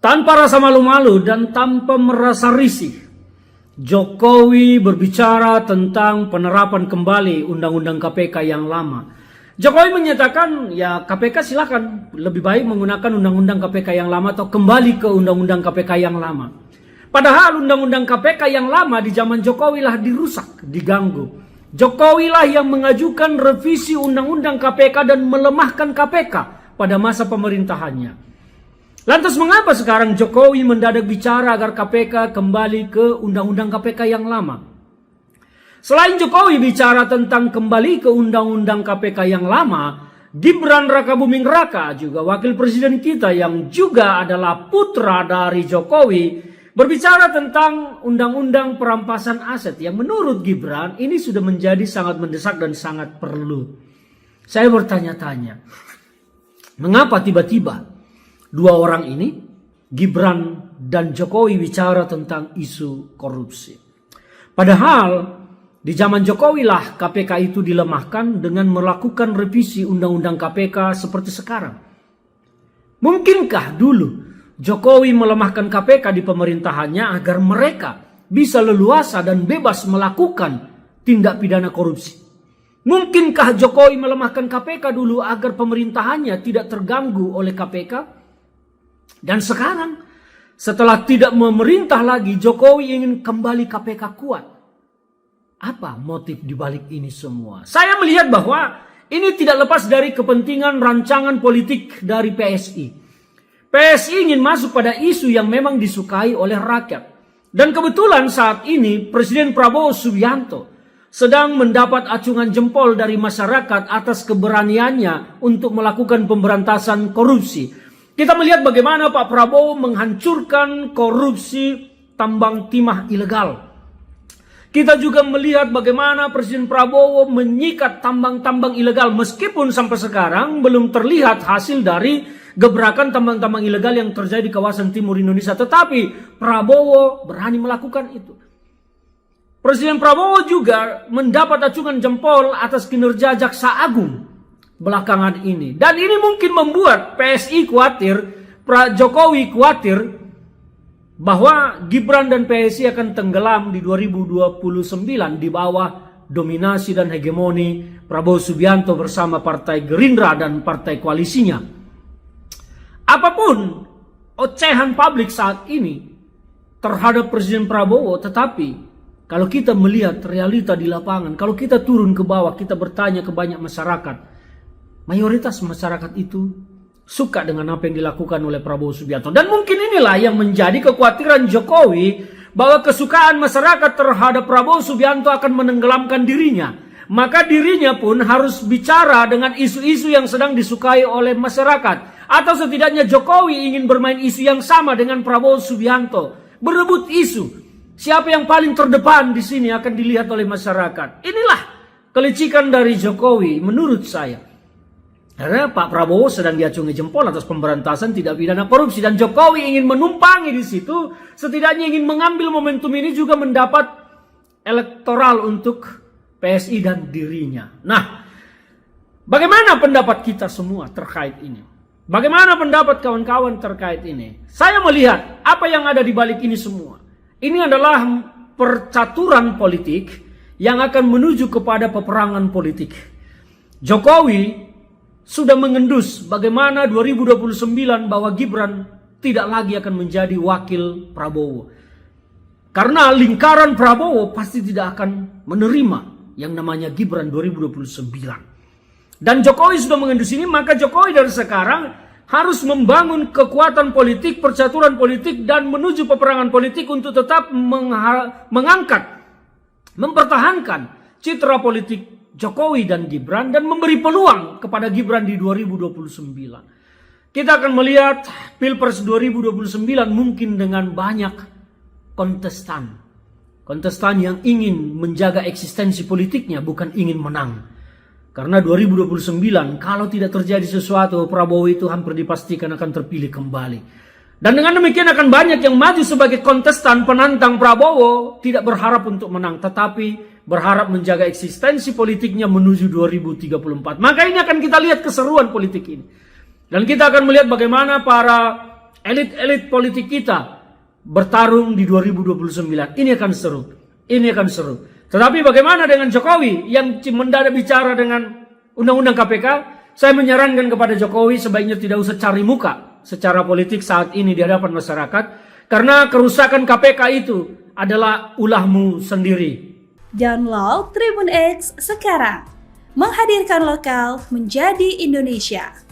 Tanpa rasa malu-malu dan tanpa merasa risih, Jokowi berbicara tentang penerapan kembali Undang-Undang KPK yang lama. Jokowi menyatakan, ya KPK silakan, lebih baik menggunakan Undang-Undang KPK yang lama atau kembali ke Undang-Undang KPK yang lama. Padahal Undang-Undang KPK yang lama di zaman Jokowi lah dirusak, diganggu. Jokowi lah yang mengajukan revisi Undang-Undang KPK dan melemahkan KPK pada masa pemerintahannya. Lantas mengapa sekarang Jokowi mendadak bicara agar KPK kembali ke Undang-Undang KPK yang lama? Selain Jokowi bicara tentang kembali ke Undang-Undang KPK yang lama, Gibran Rakabuming Raka, juga wakil presiden kita yang juga adalah putra dari Jokowi, berbicara tentang Undang-Undang Perampasan Aset yang menurut Gibran ini sudah menjadi sangat mendesak dan sangat perlu. Saya bertanya-tanya, mengapa tiba-tiba dua orang ini, Gibran dan Jokowi, bicara tentang isu korupsi? Padahal di zaman Jokowi lah KPK itu dilemahkan dengan melakukan revisi Undang-Undang KPK seperti sekarang. Mungkinkah dulu Jokowi melemahkan KPK di pemerintahannya agar mereka bisa leluasa dan bebas melakukan tindak pidana korupsi? Mungkinkah Jokowi melemahkan KPK dulu agar pemerintahannya tidak terganggu oleh KPK? Dan sekarang, setelah tidak memerintah lagi, Jokowi ingin kembali KPK kuat. Apa motif dibalik ini semua? Saya melihat bahwa ini tidak lepas dari kepentingan rancangan politik dari PSI. PSI ingin masuk pada isu yang memang disukai oleh rakyat. Dan kebetulan saat ini Presiden Prabowo Subianto sedang mendapat acungan jempol dari masyarakat atas keberaniannya untuk melakukan pemberantasan korupsi. Kita melihat bagaimana Pak Prabowo menghancurkan korupsi tambang timah ilegal. Kita juga melihat bagaimana Presiden Prabowo menyikat tambang-tambang ilegal meskipun sampai sekarang belum terlihat hasil dari gebrakan tambang-tambang ilegal yang terjadi di kawasan timur Indonesia. Tetapi Prabowo berani melakukan itu. Presiden Prabowo juga mendapat acungan jempol atas kinerja Jaksa Agung belakangan ini. Dan ini mungkin membuat PSI khawatir, Jokowi khawatir bahwa Gibran dan PSI akan tenggelam di 2029 di bawah dominasi dan hegemoni Prabowo Subianto bersama Partai Gerindra dan partai koalisinya. Apapun ocehan publik saat ini terhadap Presiden Prabowo, tetapi kalau kita melihat realita di lapangan, kalau kita turun ke bawah, kita bertanya ke banyak masyarakat, mayoritas masyarakat itu suka dengan apa yang dilakukan oleh Prabowo Subianto. Dan mungkin inilah yang menjadi kekhawatiran Jokowi, bahwa kesukaan masyarakat terhadap Prabowo Subianto akan menenggelamkan dirinya. Maka dirinya pun harus bicara dengan isu-isu yang sedang disukai oleh masyarakat. Atau setidaknya Jokowi ingin bermain isu yang sama dengan Prabowo Subianto. Berebut isu. Siapa yang paling terdepan di sini akan dilihat oleh masyarakat. Inilah kelicikan dari Jokowi menurut saya. Karena Pak Prabowo sedang diacungi jempol atas pemberantasan tindak pidana korupsi. Dan Jokowi ingin menumpangi di situ. Setidaknya ingin mengambil momentum ini juga mendapat elektoral untuk PSI dan dirinya. Nah, bagaimana pendapat kita semua terkait ini? Bagaimana pendapat kawan-kawan terkait ini? Saya melihat apa yang ada di balik ini semua. Ini adalah percaturan politik yang akan menuju kepada peperangan politik. Jokowi sudah mengendus bagaimana 2029 bahwa Gibran tidak lagi akan menjadi wakil Prabowo. Karena lingkaran Prabowo pasti tidak akan menerima yang namanya Gibran 2029. Dan Jokowi sudah mengendus ini, maka Jokowi dari sekarang harus membangun kekuatan politik, percaturan politik, dan menuju peperangan politik untuk tetap mengangkat, mempertahankan citra politik Jokowi dan Gibran dan memberi peluang kepada Gibran di 2029. Kita akan melihat Pilpres 2029 mungkin dengan banyak kontestan. Kontestan yang ingin menjaga eksistensi politiknya, bukan ingin menang. Karena 2029 kalau tidak terjadi sesuatu, Prabowo itu hampir dipastikan akan terpilih kembali. Dan dengan demikian akan banyak yang maju sebagai kontestan penantang Prabowo, tidak berharap untuk menang, tetapi berharap menjaga eksistensi politiknya menuju 2034. Maka ini akan kita lihat keseruan politik ini. Dan kita akan melihat bagaimana para elit-elit politik kita bertarung di 2029. Ini akan seru. Ini akan seru. Tetapi bagaimana dengan Jokowi yang mendadak bicara dengan undang-undang KPK? Saya menyarankan kepada Jokowi sebaiknya tidak usah cari muka secara politik saat ini di hadapan masyarakat. Karena kerusakan KPK itu adalah ulahmu sendiri. Download Tribun X sekarang. Menghadirkan lokal menjadi Indonesia.